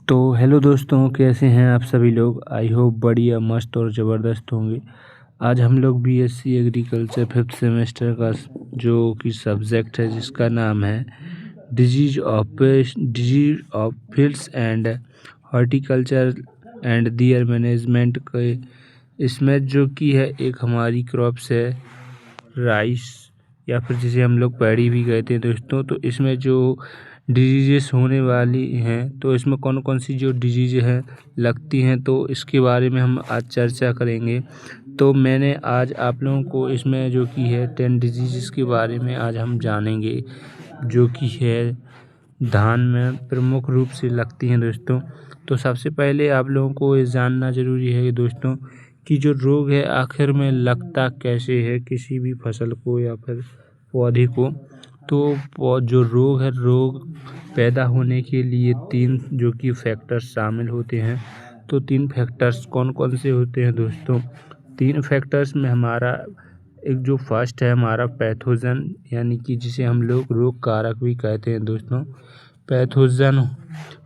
तो हेलो दोस्तों, कैसे हैं आप सभी लोग। आई होप बढ़िया मस्त और ज़बरदस्त होंगे। आज हम लोग बीएससी एग्रीकल्चर 5th सेमेस्टर का जो कि सब्जेक्ट है जिसका नाम है disease of fields and horticulture and their management के, इसमें जो कि है एक हमारी क्रॉप्स है राइस या फिर जिसे हम लोग पैडी भी कहते हैं दोस्तों। तो इसमें जो डिजीज़ेस होने वाली हैं, तो इसमें कौन कौन सी जो डिजीज़ हैं लगती हैं, तो इसके बारे में हम आज चर्चा करेंगे। तो मैंने आज आप लोगों को इसमें जो कि है 10 डिजीज़ के बारे में आज हम जानेंगे, जो कि है धान में प्रमुख रूप से लगती हैं दोस्तों। तो सबसे पहले आप लोगों को ये जानना ज़रूरी है दोस्तों कि जो रोग है आखिर में लगता कैसे है किसी भी फसल को या फिर पौधे को। तो जो रोग है, रोग पैदा होने के लिए 3 जो कि फैक्टर्स शामिल होते हैं। तो 3 फैक्टर्स कौन कौन से होते हैं दोस्तों। 3 फैक्टर्स में हमारा एक जो फर्स्ट है हमारा पैथोजन, यानी कि जिसे हम लोग रोग कारक भी कहते हैं दोस्तों। पैथोजन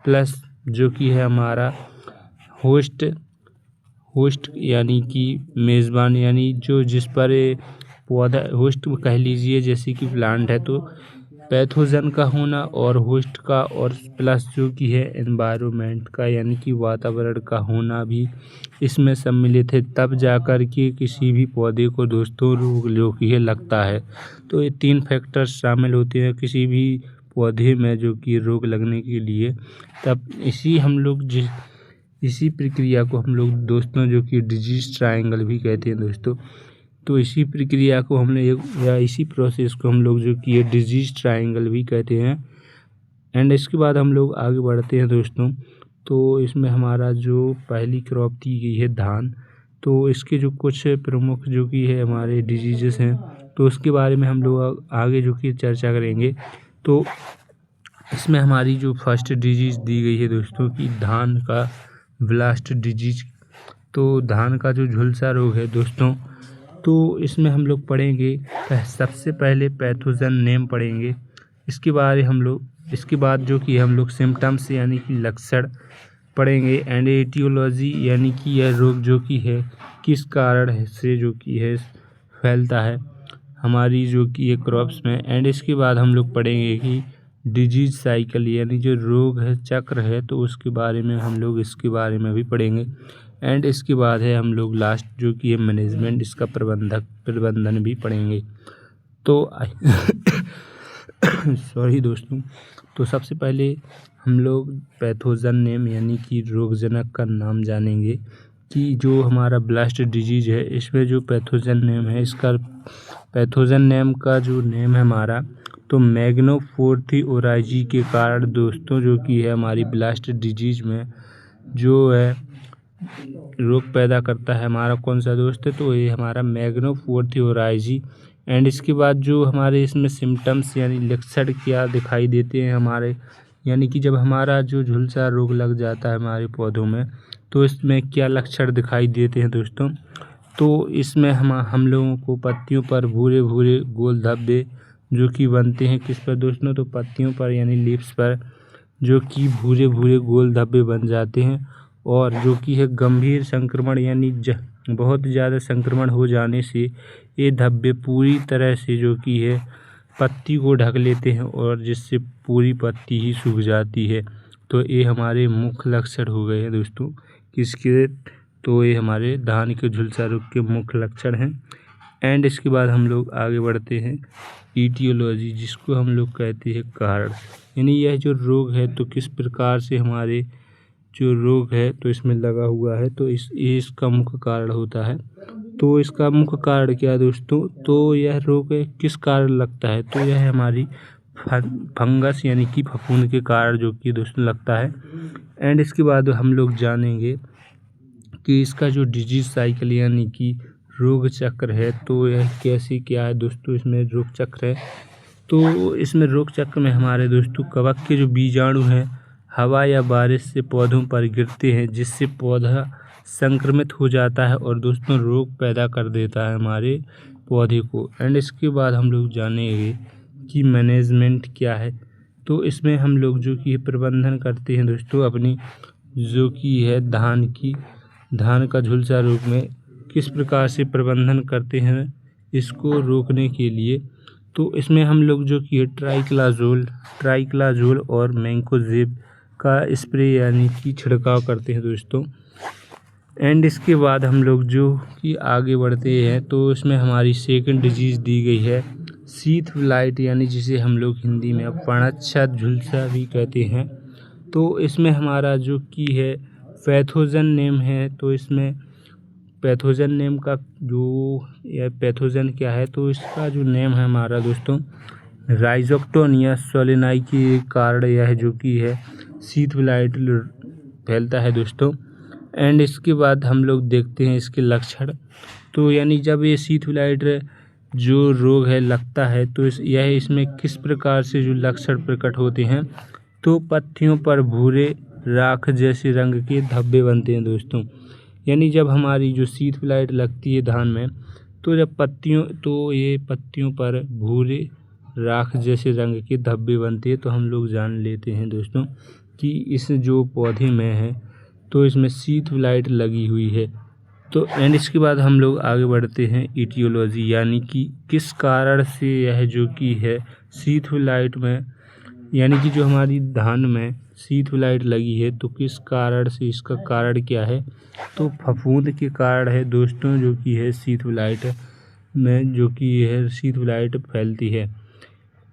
प्लस जो कि है हमारा होस्ट यानी कि मेज़बान, यानी जो जिस पर पौधा होस्ट कह लीजिए, जैसे कि प्लांट है तो पैथोजन का होना और होस्ट का, और प्लस जो कि है एनवायरनमेंट का यानी कि वातावरण का होना भी इसमें सम्मिलित है। तब जाकर के किसी भी पौधे को दोस्तों रोग जो कि है लगता है। तो ये 3 फैक्टर्स शामिल होते हैं किसी भी पौधे में जो कि रोग लगने के लिए। तब इसी प्रक्रिया को हम लोग दोस्तों जो कि डिजीज ट्रायंगल भी कहते हैं दोस्तों। तो इसी प्रक्रिया को इसी प्रोसेस को हम लोग जो कि ये डिजीज ट्रायंगल भी कहते हैं। एंड इसके बाद हम लोग आगे बढ़ते हैं दोस्तों। तो इसमें हमारा जो पहली क्रॉप दी गई है धान, तो इसके जो कुछ प्रमुख जो कि है हमारे डिजीजेस हैं, तो उसके बारे में हम लोग आगे जो कि चर्चा करेंगे। तो इसमें हमारी जो फर्स्ट डिजीज़ दी गई है दोस्तों कि धान का ब्लास्ट डिजीज। तो धान का जो झुलसा रोग है दोस्तों, तो इसमें हम लोग पढ़ेंगे सबसे पहले पैथोजन नेम पढ़ेंगे। इसके बाद जो कि हम लोग सिम्टम्स यानी कि लक्षण पढ़ेंगे, एंड एटियोलॉजी यानी कि यह रोग जो कि है किस कारण से जो कि है फैलता है हमारी जो कि ये क्रॉप्स में। एंड इसके बाद हम लोग पढ़ेंगे कि डिजीज साइकिल यानी जो रोग है चक्र है, तो उसके बारे में हम लोग इसके बारे में भी पढ़ेंगे। एंड इसके बाद है हम लोग लास्ट जो कि है मैनेजमेंट, इसका प्रबंधन भी पढ़ेंगे। तो सॉरी दोस्तों। तो सबसे पहले हम लोग पैथोजन नेम यानी कि रोगजनक का नाम जानेंगे कि जो हमारा ब्लास्ट डिजीज है इसमें जो पैथोजन नेम है, इसका पैथोजन नेम का जो नेम है हमारा, तो मैग्नोफोर्थी ओराइजी के कारण दोस्तों जो कि है हमारी ब्लास्ट डिजीज में जो है रोग पैदा करता है हमारा कौन सा दोस्त है, तो ये हमारा मैग्नोफोर्थी ओराइजी। एंड इसके बाद जो हमारे इसमें सिम्टम्स यानी लक्षण क्या दिखाई देते हैं हमारे, यानी कि जब हमारा जो झुलसा रोग लग जाता है हमारे पौधों में, तो इसमें क्या लक्षण दिखाई देते हैं दोस्तों। तो इसमें हम लोगों को पत्तियों पर भूरे भूरे गोल धब्बे जो कि बनते हैं किस पर दोस्तों, तो पत्तियों पर यानी लीव्स पर जो कि भूरे भूरे गोल धब्बे बन जाते हैं। और जो कि है गंभीर संक्रमण यानी बहुत ज़्यादा संक्रमण हो जाने से ये धब्बे पूरी तरह से जो कि है पत्ती को ढक लेते हैं और जिससे पूरी पत्ती ही सूख जाती है। तो ये हमारे मुख्य लक्षण हो गए हैं दोस्तों किसके, तो ये हमारे धान के झुलसा रोग के मुख्य लक्षण हैं। एंड इसके बाद हम लोग आगे बढ़ते हैं ईटियोलॉजी, जिसको हम लोग कहते हैं कारण, यानी यह जो रोग है तो किस प्रकार से हमारे जो रोग है तो इसमें लगा हुआ है, तो इसका मुख्य कारण होता है। तो इसका मुख्य कारण क्या है दोस्तों, तो यह रोग किस कारण लगता है, तो यह हमारी फंगस यानी कि फफूंद के कारण जो कि दोस्तों लगता है। एंड इसके बाद हम लोग जानेंगे कि इसका जो डिजीज साइकिल यानी कि रोग चक्र है, तो यह कैसे क्या है दोस्तों। इसमें रोग चक्र है, तो इसमें रोग चक्र में हमारे दोस्तों कवक के जो बीजाणु हैं हवा या बारिश से पौधों पर गिरते हैं, जिससे पौधा संक्रमित हो जाता है और दोस्तों रोग पैदा कर देता है हमारे पौधे को। एंड इसके बाद हम लोग जानेंगे कि मैनेजमेंट क्या है, तो इसमें हम लोग जो कि प्रबंधन करते हैं दोस्तों अपनी जो कि है धान का झुलसा रोग में किस प्रकार से प्रबंधन करते हैं इसको रोकने के लिए। तो इसमें हम लोग जो कि ट्राइक्लाजोल और मैंकोजेब का स्प्रे यानी कि छिड़काव करते हैं दोस्तों। एंड इसके बाद हम लोग जो कि आगे बढ़ते हैं तो इसमें हमारी सेकंड डिजीज़ दी गई है शीथ फ्लाइट, यानी जिसे हम लोग हिंदी में पणच्छा झुलसा भी कहते हैं। तो इसमें हमारा जो कि है पैथोजन नेम है, तो इसमें पैथोजन नेम का जो यह पैथोजन क्या है, तो इसका जो नेम है हमारा दोस्तों राइजोक्टोनिया सोलेनाई के कारण यह जो कि है शीथ फ्लाइट फैलता है दोस्तों। एंड इसके बाद हम लोग देखते हैं इसके लक्षण। तो यानी जब ये शीथ फ्लाइट जो रोग है लगता है तो यह इसमें किस प्रकार से जो लक्षण प्रकट होते हैं, तो पत्तियों पर भूरे राख जैसे रंग के धब्बे बनते हैं दोस्तों। यानी जब हमारी जो शीथ फ्लाइट लगती है धान में, तो ये पत्तियों पर भूरे राख जैसे रंग के धब्बे बनते हैं, तो हम लोग जान लेते हैं दोस्तों कि इस जो पौधे में है तो इसमें शीथ फ्लाइट लगी हुई है। तो एंड इसके बाद हम लोग आगे बढ़ते हैं इटियोलॉजी, यानी कि किस कारण से यह जो कि है शीथ फ्लाइट में, यानी कि जो हमारी धान में शीथ फ्लाइट लगी है तो किस कारण से, इसका कारण क्या है, तो फफूंद के कारण है दोस्तों जो कि है शीथ फ्लाइट में जो कि है शीथ फ्लाइट फैलती है।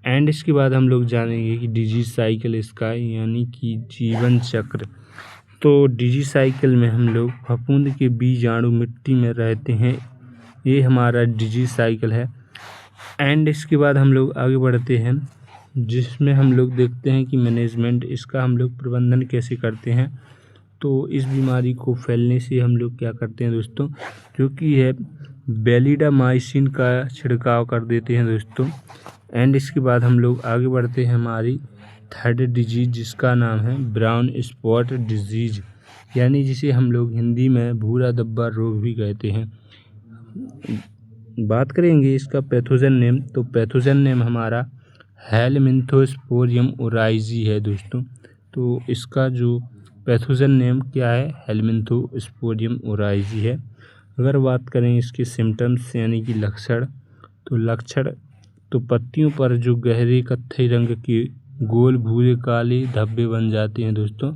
एंड इसके बाद हम लोग जानेंगे कि डिजीज साइकिल इसका, यानी कि जीवन चक्र। तो डिजीज साइकिल में हम लोग फफूंद के बीजाणु मिट्टी में रहते हैं, ये हमारा डिजीज साइकिल है। एंड इसके बाद हम लोग आगे बढ़ते हैं जिसमें हम लोग देखते हैं कि मैनेजमेंट, इसका हम लोग प्रबंधन कैसे करते हैं। तो इस बीमारी को फैलने से हम लोग क्या करते हैं दोस्तों, जो कि है बेलिडामाइसिन का छिड़काव कर देते हैं दोस्तों। एंड इसके बाद हम लोग आगे बढ़ते हैं हमारी थर्ड डिजीज, जिसका नाम है ब्राउन स्पॉट डिजीज, यानी जिसे हम लोग हिंदी में भूरा धब्बा रोग भी कहते हैं। बात करेंगे इसका पैथोजन नेम, तो पैथोजन नेम हमारा हेलमिंथोस्पोरियम ओराइजी है दोस्तों। तो इसका जो पैथोजन नेम क्या है, हेलमिंथोस्पोरियम ओराइजी है। अगर बात करें इसके सिम्टम्स यानी कि लक्षण, तो पत्तियों पर जो गहरे कत्थई रंग के गोल भूरे काले धब्बे बन जाते हैं दोस्तों।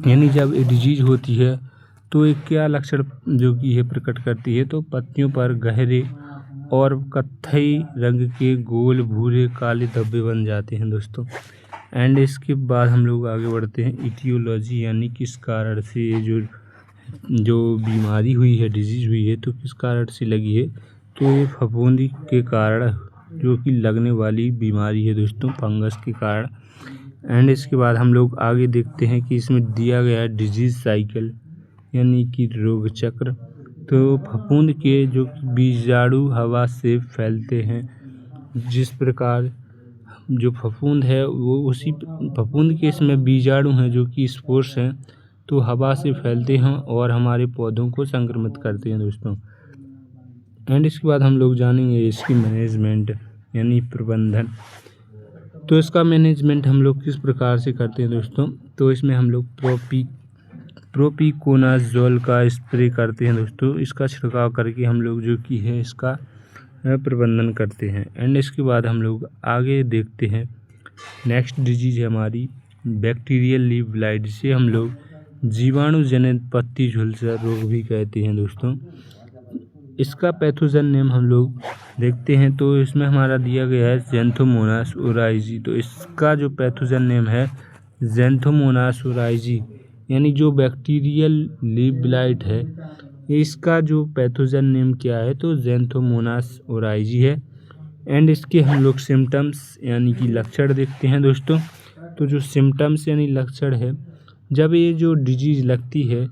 यानी जब ये डिजीज होती है तो एक क्या लक्षण जो कि है प्रकट करती है, तो पत्तियों पर गहरे और कत्थई रंग के गोल भूरे काले धब्बे बन जाते हैं दोस्तों। एंड इसके बाद हम लोग आगे बढ़ते हैं इटियोलॉजी, यानी किस कारण से ये जो बीमारी हुई है, डिजीज हुई है, तो किस कारण से लगी है, तो ये फफूंदी के कारण जो कि लगने वाली बीमारी है दोस्तों, फंगस के कारण। एंड इसके बाद हम लोग आगे देखते हैं कि इसमें दिया गया है डिजीज साइकिल, यानी कि रोग चक्र। तो फफूंद के जो बीजाणु हवा से फैलते हैं, जिस प्रकार जो फफूंद है वो उसी फफूंद के इसमें बीजाणु हैं जो कि स्पोर्स हैं, तो हवा से फैलते हैं और हमारे पौधों को संक्रमित करते हैं दोस्तों। एंड इसके बाद हम लोग जानेंगे इसकी मैनेजमेंट यानी प्रबंधन। तो इसका मैनेजमेंट हम लोग किस प्रकार से करते हैं दोस्तों, तो इसमें हम लोग प्रोपिकोनाजोल का स्प्रे करते हैं दोस्तों। इसका छिड़काव करके हम लोग जो कि है इसका प्रबंधन करते हैं। एंड इसके बाद हम लोग आगे देखते हैं नेक्स्ट डिजीज है हमारी बैक्टीरियल लीफ ब्लाइट, जिसे हम लोग जीवाणु जनित पत्ती झुलसा रोग भी कहते हैं दोस्तों। इसका पैथोजन नेम हम लोग देखते हैं, तो इसमें हमारा दिया गया है ज़ैंथोमोनास ओराइजी। तो इसका जो पैथोजन नेम है ज़ैंथोमोनास ओराइजी, यानी जो बैक्टीरियल लीफ ब्लाइट है, इसका जो पैथोजन नेम क्या है, तो ज़ैंथोमोनास ओराइजी है। एंड इसके हम लोग सिम्टम्स यानी कि लक्षण देखते हैं दोस्तों। तो जो सिम्टम्स यानी लक्षण है, जब ये जो डिजीज़ लगती है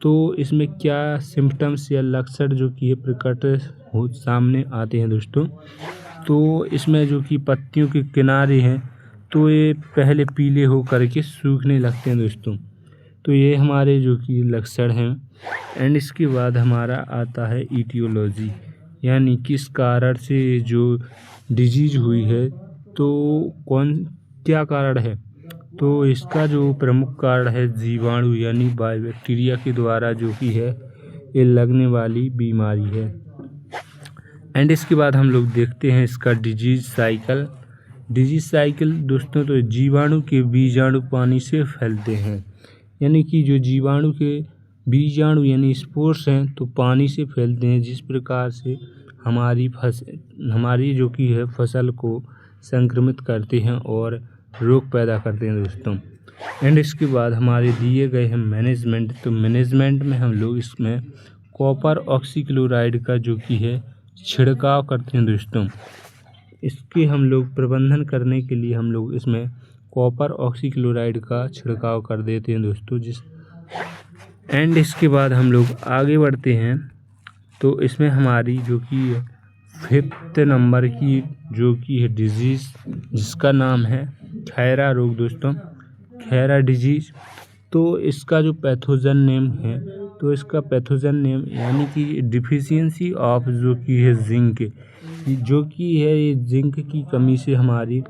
तो इसमें क्या सिम्टम्स या लक्षण जो कि प्रकट हो सामने आते हैं दोस्तों। तो इसमें जो कि पत्तियों के किनारे हैं तो ये पहले पीले हो करके सूखने लगते हैं दोस्तों। तो ये हमारे जो कि लक्षण हैं। एंड इसके बाद हमारा आता है ईटियोलॉजी, यानी किस कारण से जो डिजीज हुई है तो क्या कारण है? तो इसका जो प्रमुख कारण है जीवाणु यानी बैक्टीरिया के द्वारा जो कि है ये लगने वाली बीमारी है। एंड इसके बाद हम लोग देखते हैं इसका डिजीज साइकिल दोस्तों। तो जीवाणु के बीजाणु पानी से फैलते हैं, यानी कि जो जीवाणु के बीजाणु यानी स्पोर्स हैं तो पानी से फैलते हैं, जिस प्रकार से हमारी जो कि है फसल को संक्रमित करते हैं और रोग पैदा करते हैं दोस्तों। एंड इसके बाद हमारे दिए गए हैं मैनेजमेंट। तो मैनेजमेंट में हम लोग इसमें कॉपर ऑक्सीक्लोराइड का जो कि है छिड़काव करते हैं दोस्तों। इसके हम लोग प्रबंधन करने के लिए हम लोग इसमें कॉपर ऑक्सीक्लोराइड का छिड़काव कर देते हैं दोस्तों। एंड इसके बाद हम लोग आगे बढ़ते हैं। तो इसमें हमारी जो कि 5th नंबर की जो कि है डिजीज़, जिसका नाम है खैरा रोग दोस्तों, खैरा डिजीज़। तो इसका जो पैथोजन नेम है, तो इसका पैथोजन नेम यानी कि डिफिशियंसी ऑफ जो कि है जिंक, जो कि है ये जिंक की कमी से हमारी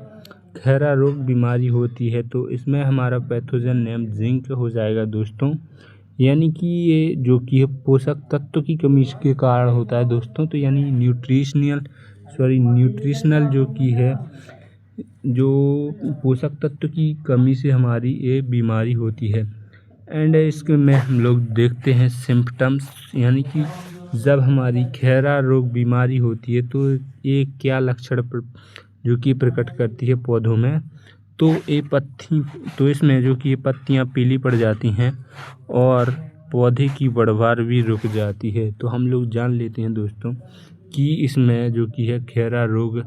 खैरा रोग बीमारी होती है। तो इसमें हमारा पैथोजन नेम जिंक हो जाएगा दोस्तों, यानी कि ये जो कि है पोषक तत्व की कमी के कारण होता है दोस्तों। तो यानी न्यूट्रिशनल जो कि है जो पोषक तत्व की कमी से हमारी ये बीमारी होती है। एंड इसके में हम लोग देखते हैं सिम्पटम्स, यानी कि जब हमारी खैरा रोग बीमारी होती है तो ये क्या लक्षण जो कि प्रकट करती है पौधों में। तो इसमें जो कि ये पत्तियां पीली पड़ जाती हैं और पौधे की बढ़वार भी रुक जाती है। तो हम लोग जान लेते हैं दोस्तों कि इसमें जो कि है खैरा रोग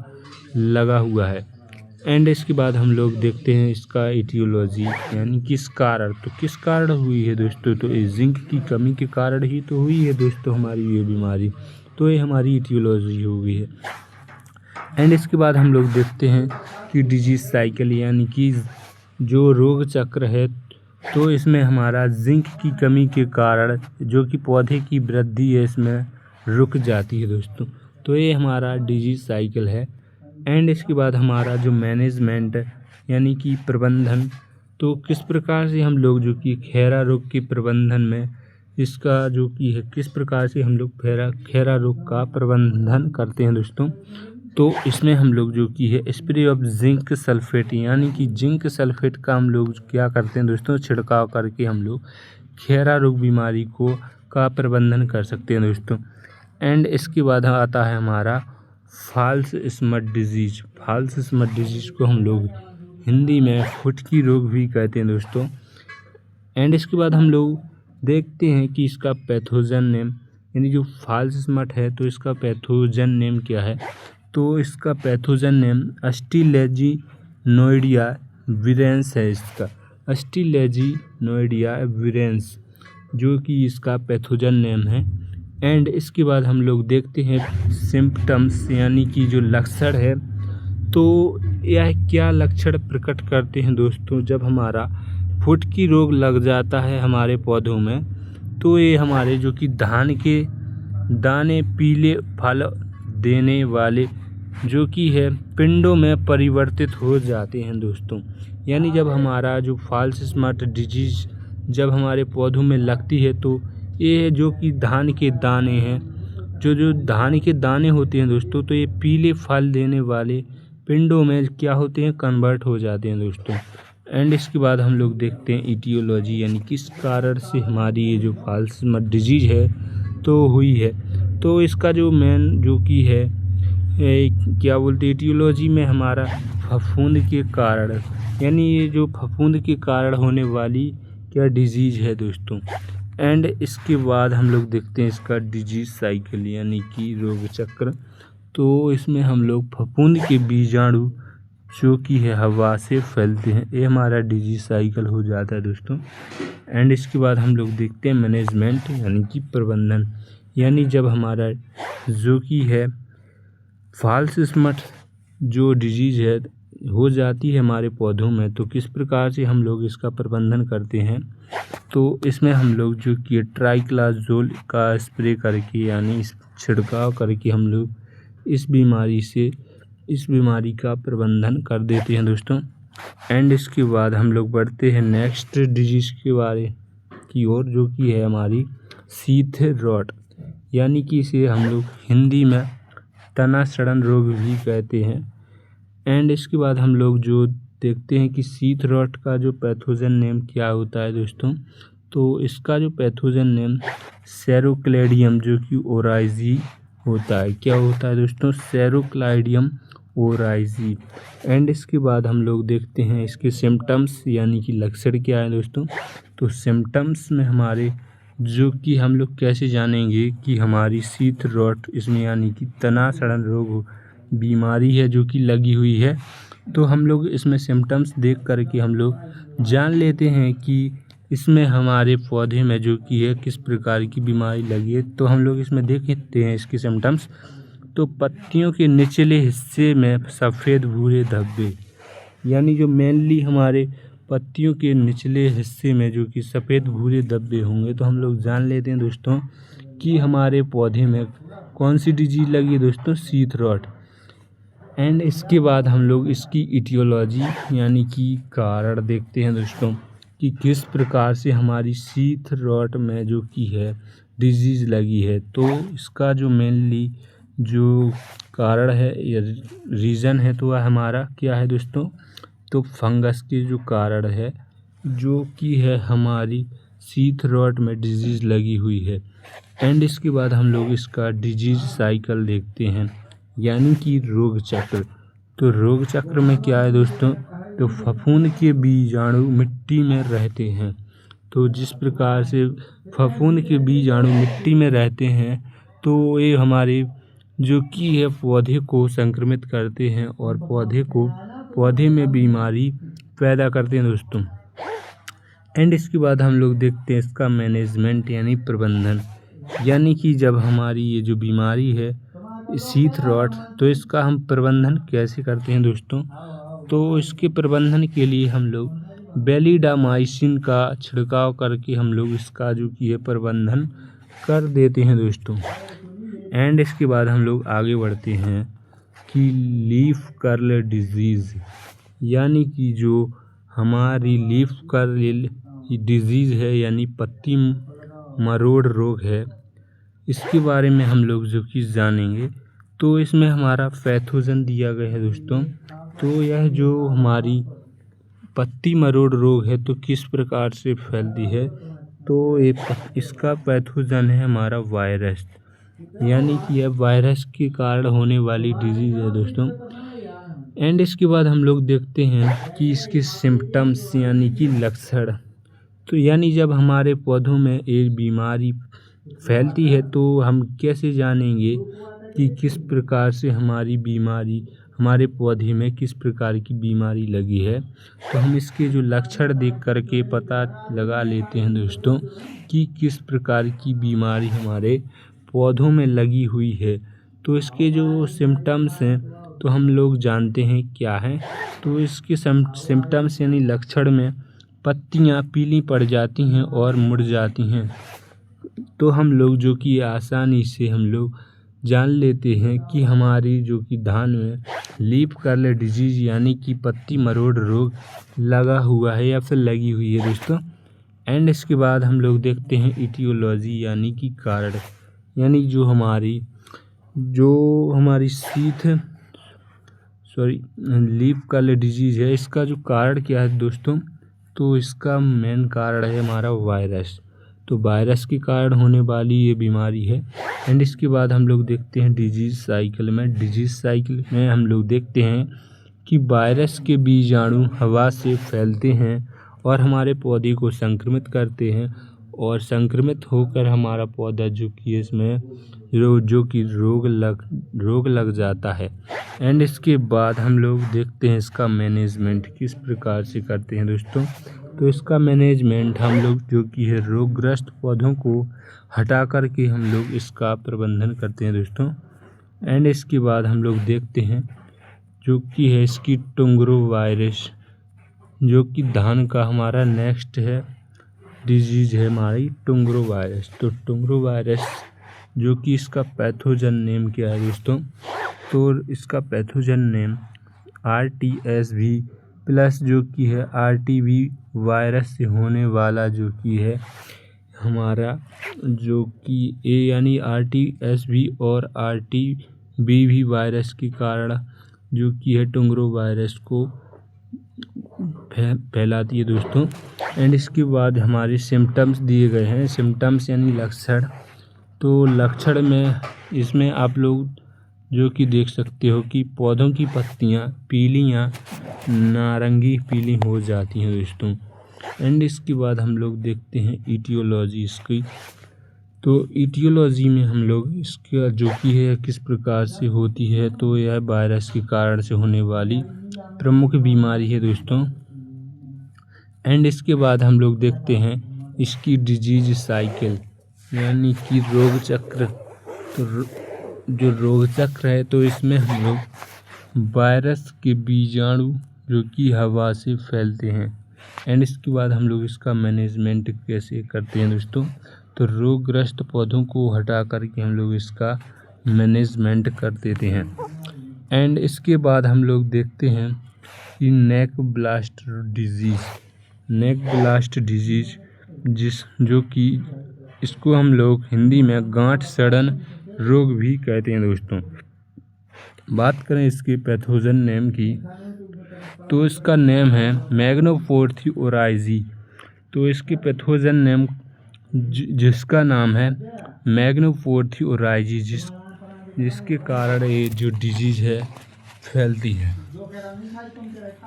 लगा हुआ है। एंड इसके बाद हम लोग देखते हैं इसका इटियोलॉजी, यानी किस कारण हुई है दोस्तों। तो ये जिंक की कमी के कारण ही तो हुई है दोस्तों हमारी ये बीमारी। तो ये हमारी इटियोलॉजी हो गई है। एंड इसके बाद हम लोग देखते हैं कि डिजीज साइकिल, यानी कि जो रोग चक्र है। तो इसमें हमारा जिंक की कमी के कारण जो कि पौधे की वृद्धि है इसमें रुक जाती है दोस्तों। तो ये हमारा डिजीज साइकिल है। एंड इसके बाद हमारा जो मैनेजमेंट यानी कि प्रबंधन, तो किस प्रकार से हम लोग जो कि खैरा रोग के प्रबंधन में इसका जो कि है किस प्रकार से हम लोग खैरा रोग का प्रबंधन करते हैं दोस्तों। तो इसमें हम लोग जो कि है स्प्रे ऑफ जिंक सल्फेट, यानी कि जिंक सल्फेट का हम लोग क्या करते हैं दोस्तों, छिड़काव करके हम लोग खैरा रोग बीमारी का प्रबंधन कर सकते हैं दोस्तों। एंड इसके बाद आता है हमारा फॉल्स स्मट डिजीज को हम लोग हिंदी में फुटकी रोग भी कहते हैं दोस्तों। एंड इसके बाद हम लोग देखते हैं कि इसका पैथोजन नेम, यानी जो फॉल्स स्मट है तो इसका पैथोजन नेम क्या है। तो इसका पैथोजन नेम अस्टिलेजिनोइडिया विरेंस है। इसका अस्टिलेजिनोइडिया विरेंस जो कि इसका पैथोजन नेम है। एंड इसके बाद हम लोग देखते हैं सिम्पटम्स, यानी कि जो लक्षण है। तो यह क्या लक्षण प्रकट करते हैं दोस्तों, जब हमारा फुटकी रोग लग जाता है हमारे पौधों में। तो ये हमारे जो कि धान के दाने पीले फल देने वाले जो कि है पिंडों में परिवर्तित हो जाते हैं दोस्तों। यानी जब हमारा जो फॉल्स स्मट डिजीज जब हमारे पौधों में लगती है तो ये जो कि धान के दाने हैं, जो धान के दाने होते हैं दोस्तों, तो ये पीले फल देने वाले पिंडों में क्या होते हैं, कन्वर्ट हो जाते हैं दोस्तों। एंड इसके बाद हम लोग देखते हैं इटियोलॉजी, यानी किस कारण से हमारी ये जो फॉल्स स्मट डिजीज है तो हुई है। तो इसका जो मेन जो कि है क्या बोलते हैं इटियोलॉजी में हमारा फफूंद के कारण, यानी ये जो फफूंद के कारण होने वाली क्या डिजीज है दोस्तों। एंड इसके बाद हम लोग देखते हैं इसका डिजीज साइकिल, यानी कि रोग चक्र। तो इसमें हम लोग फफूंद के बीजाणु जो कि है हवा से फैलते हैं, ये हमारा डिजीज साइकिल हो जाता है दोस्तों। एंड इसके बाद हम लोग देखते हैं मैनेजमेंट, यानी कि प्रबंधन, यानी जब हमारा जो कि है फॉल्स स्मट जो डिजीज है हो जाती है हमारे पौधों में, तो किस प्रकार से हम लोग इसका प्रबंधन करते हैं। तो इसमें हम लोग जो कि ट्राइक्लाजोल का स्प्रे करके, यानी छिड़काव करके हम लोग इस बीमारी से इस बीमारी का प्रबंधन कर देते हैं दोस्तों। एंड इसके बाद हम लोग बढ़ते हैं नेक्स्ट डिजीज़ के बारे की ओर, जो कि है हमारी शीथ रॉट, यानी कि इसे हम लोग हिंदी में तना सड़न रोग भी कहते हैं। एंड इसके बाद हम लोग जो देखते हैं कि शीथ रॉट का जो पैथोजन नेम क्या होता है दोस्तों, तो इसका जो पैथोजन नेम सेरोक्लेडियम जो कि ओराइजी होता है। क्या होता है दोस्तों? सेरोक्लाइडियम ओराइजी। एंड इसके बाद हम लोग देखते हैं इसके सिम्टम्स यानी कि लक्षण क्या है दोस्तों। तो सिम्टम्स में हमारे जो कि हम लोग कैसे जानेंगे कि हमारी शीथ रॉट इसमें यानी कि तना सड़न रोग बीमारी है जो कि लगी हुई है, तो हम लोग इसमें सिम्टम्स देख कर के हम लोग जान लेते हैं कि इसमें हमारे पौधे में जो कि है किस प्रकार की बीमारी लगी है। तो हम लोग इसमें देखते हैं इसके सिम्टम्स। तो पत्तियों के निचले हिस्से में सफ़ेद भूरे धब्बे, यानी जो मेनली हमारे पत्तियों के निचले हिस्से में जो कि सफ़ेद भूरे धब्बे होंगे, तो हम लोग जान लेते हैं दोस्तों कि हमारे पौधे में कौन सी डिजीज़ लगी है दोस्तों, शीथ रॉट। एंड इसके बाद हम लोग इसकी इटियोलॉजी यानी कि कारण देखते हैं दोस्तों कि किस प्रकार से हमारी शीथ रॉट में जो कि है डिजीज़ लगी है। तो इसका जो मेनली जो कारण है या रीज़न है, तो वह हमारा क्या है दोस्तों, तो फंगस के जो कारण है जो कि है हमारी शीथ रॉट में डिजीज़ लगी हुई है। एंड इसके बाद हम लोग इसका डिजीज़ साइकिल देखते हैं यानी कि रोग चक्र। तो रोग चक्र में क्या है दोस्तों, तो फफूंद के बीजाणु मिट्टी में रहते हैं। तो जिस प्रकार से फफूंद के बीजाणु मिट्टी में रहते हैं, तो ये हमारे जो कि है पौधे को संक्रमित करते हैं और पौधे में बीमारी पैदा करते हैं दोस्तों। एंड इसके बाद हम लोग देखते हैं इसका मैनेजमेंट यानी प्रबंधन, यानी कि जब हमारी ये जो बीमारी है शीथ रॉट, तो इसका हम प्रबंधन कैसे करते हैं दोस्तों। तो इसके प्रबंधन के लिए हम लोग बेलिडामाइसिन का छिड़काव करके हम लोग इसका जो कि है प्रबंधन कर देते हैं दोस्तों। एंड इसके बाद हम लोग आगे बढ़ते हैं कि लीफ कर्ल डिजीज़, यानी कि जो हमारी लीफ कर्ल डिजीज़ है यानी पत्ती मरोड़ रोग है, इसके बारे में हम लोग जो कि जानेंगे। तो इसमें हमारा पैथोजन दिया गया है दोस्तों। तो यह जो हमारी पत्ती मरोड़ रोग है तो किस प्रकार से फैलती है, तो इसका पैथोजन है हमारा वायरस, यानी कि यह वायरस के कारण होने वाली डिजीज़ है दोस्तों। एंड इसके बाद हम लोग देखते हैं कि इसके सिम्टम्स यानी कि लक्षण। तो यानी जब हमारे पौधों में एक बीमारी फैलती है तो हम कैसे जानेंगे कि किस प्रकार से हमारी बीमारी हमारे पौधे में किस प्रकार की बीमारी लगी है। तो हम इसके जो लक्षण देख कर के पता लगा लेते हैं दोस्तों कि किस प्रकार की बीमारी हमारे पौधों में लगी हुई है। तो इसके जो सिम्टम्स हैं तो हम लोग जानते हैं क्या है। तो इसके सिम्टम्स यानी लक्षण में पत्तियां पीली पड़ जाती हैं और मुड़ जाती हैं। तो हम लोग जो कि आसानी से हम लोग जान लेते हैं कि हमारी जो कि धान में लीफ कर्ल डिजीज़ यानी कि पत्ती मरोड़ रोग लगा हुआ है या फिर लगी हुई है दोस्तों। एंड इसके बाद हम लोग देखते हैं इटियोलॉजी यानी कि कारण, यानी जो हमारी लीफ कर्ल डिजीज़ है, इसका जो कारण क्या है दोस्तों, तो इसका मेन कारण है हमारा वायरस। तो वायरस के कारण होने वाली ये बीमारी है। एंड इसके बाद हम लोग देखते हैं डिजीज़ साइकिल में हम लोग देखते हैं कि वायरस के बीजाणु हवा से फैलते हैं और हमारे पौधे को संक्रमित करते हैं और संक्रमित होकर हमारा पौधा जो कि इसमें रोग लग जाता है। एंड इसके बाद हम लोग देखते हैं इसका मैनेजमेंट किस प्रकार से करते हैं दोस्तों। तो इसका मैनेजमेंट हम लोग जो कि है रोगग्रस्त पौधों को हटा कर के हम लोग इसका प्रबंधन करते हैं दोस्तों। एंड इसके बाद हम लोग देखते हैं जो कि है इसकी टुंगरो वायरस, जो कि धान का हमारा नेक्स्ट है डिजीज़ है हमारी टुंगरो वायरस। तो टुंगरो वायरस जो कि इसका पैथोजन नेम क्या है दोस्तों, तो इसका पैथोजन नेम RTSV प्लस जो कि है RTV वायरस से होने वाला जो कि है हमारा जो कि ए यानी RTSV और RTBV वायरस के कारण जो कि है टुंगरो वायरस को फैलाती है दोस्तों। एंड इसके बाद हमारे सिम्टम्स दिए गए हैं, सिम्टम्स यानी लक्षण। तो लक्षण में इसमें आप लोग जो कि देख सकते हो कि पौधों की पत्तियां पीली या नारंगी पीली हो जाती हैं दोस्तों। एंड इसके बाद हम लोग देखते हैं ईटियोलॉजी इसकी। तो ईटियोलॉजी में हम लोग इसका जो कि है किस प्रकार से होती है, तो यह वायरस के कारण से होने वाली प्रमुख बीमारी है दोस्तों। एंड इसके बाद हम लोग देखते हैं इसकी डिजीज साइकिल यानी कि रोग चक्र। तो जो रोग चक्र है तो इसमें हम लोग वायरस के बीजाणु जो कि हवा से फैलते हैं। एंड इसके बाद हम लोग इसका मैनेजमेंट कैसे करते हैं दोस्तों, तो रोगग्रस्त पौधों को हटा करके हम लोग इसका मैनेजमेंट कर देते हैं। एंड इसके बाद हम लोग देखते हैं कि नेक ब्लास्ट डिजीज जो कि इसको हम लोग हिंदी में गांठ सड़न रोग भी कहते हैं दोस्तों। बात करें इसके पैथोजन नेम की, तो इसका नेम है मैग्नोफोर्थी ओराइजी। तो इसके पैथोजन नेम जिसका नाम है मैग्नोफोर्थी ओराइजी जिसके कारण ये जो डिजीज है फैलती है।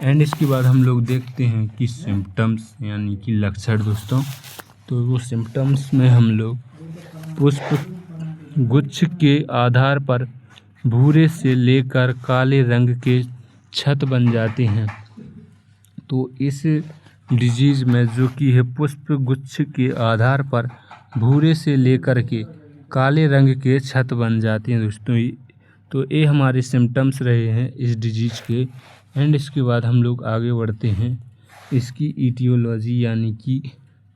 एंड इसके बाद हम लोग देखते हैं कि सिम्टम्स यानी कि लक्षण दोस्तों। तो वो सिम्टम्स में हम लोग पुष्प गुच्छ के आधार पर भूरे से लेकर काले रंग के छत बन जाते हैं। तो इस डिजीज में जो कि है पुष्प गुच्छ के आधार पर भूरे से लेकर के काले रंग के छत बन जाते हैं दोस्तों। तो ये हमारे सिम्टम्स रहे हैं इस डिजीज के। एंड इसके बाद हम लोग आगे बढ़ते हैं इसकी ईटियोलॉजी यानी कि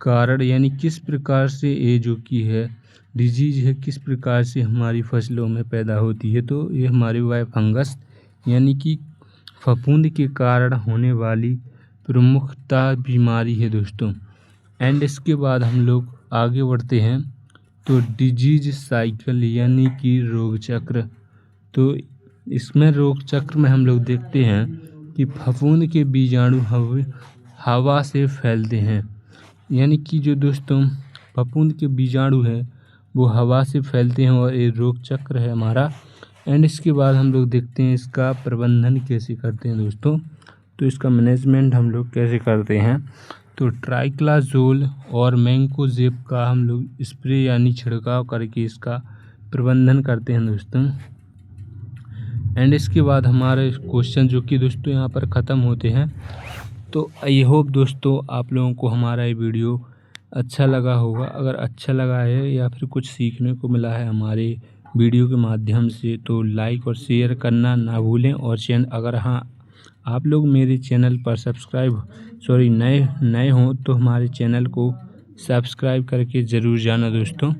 कारण, यानी किस प्रकार से ये जो कि है डिजीज है किस प्रकार से हमारी फसलों में पैदा होती है। तो ये हमारे फंगस यानी कि फफूंद के कारण होने वाली प्रमुखता बीमारी है दोस्तों। एंड इसके बाद हम लोग आगे बढ़ते हैं तो डिजीज साइकिल यानी कि रोग चक्र। तो इसमें रोग चक्र में हम लोग देखते हैं कि फफूंद के बीजाणु हवा से फैलते हैं, यानी कि जो दोस्तों फफूंद के बीजाणु है वो हवा से फैलते हैं और ये रोग चक्र है हमारा। एंड इसके बाद हम लोग देखते हैं इसका प्रबंधन कैसे करते हैं दोस्तों। तो इसका मैनेजमेंट हम लोग कैसे करते हैं, तो ट्राइक्लाजोल और मैंकोजेब का हम लोग स्प्रे यानी छिड़काव करके इसका प्रबंधन करते हैं दोस्तों। एंड इसके बाद हमारे क्वेश्चन जो कि दोस्तों यहाँ पर ख़त्म होते हैं। तो आई होप दोस्तों आप लोगों को हमारा ये वीडियो अच्छा लगा होगा। अगर अच्छा लगा है या फिर कुछ सीखने को मिला है हमारे वीडियो के माध्यम से तो लाइक और शेयर करना ना भूलें। और अगर आप लोग मेरे चैनल पर नए हों तो हमारे चैनल को सब्सक्राइब करके ज़रूर जाना दोस्तों,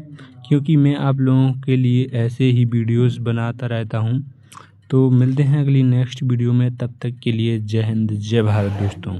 क्योंकि मैं आप लोगों के लिए ऐसे ही वीडियोस बनाता रहता हूं। तो मिलते हैं अगली नेक्स्ट वीडियो में, तब तक के लिए जय हिंद जय भारत दोस्तों।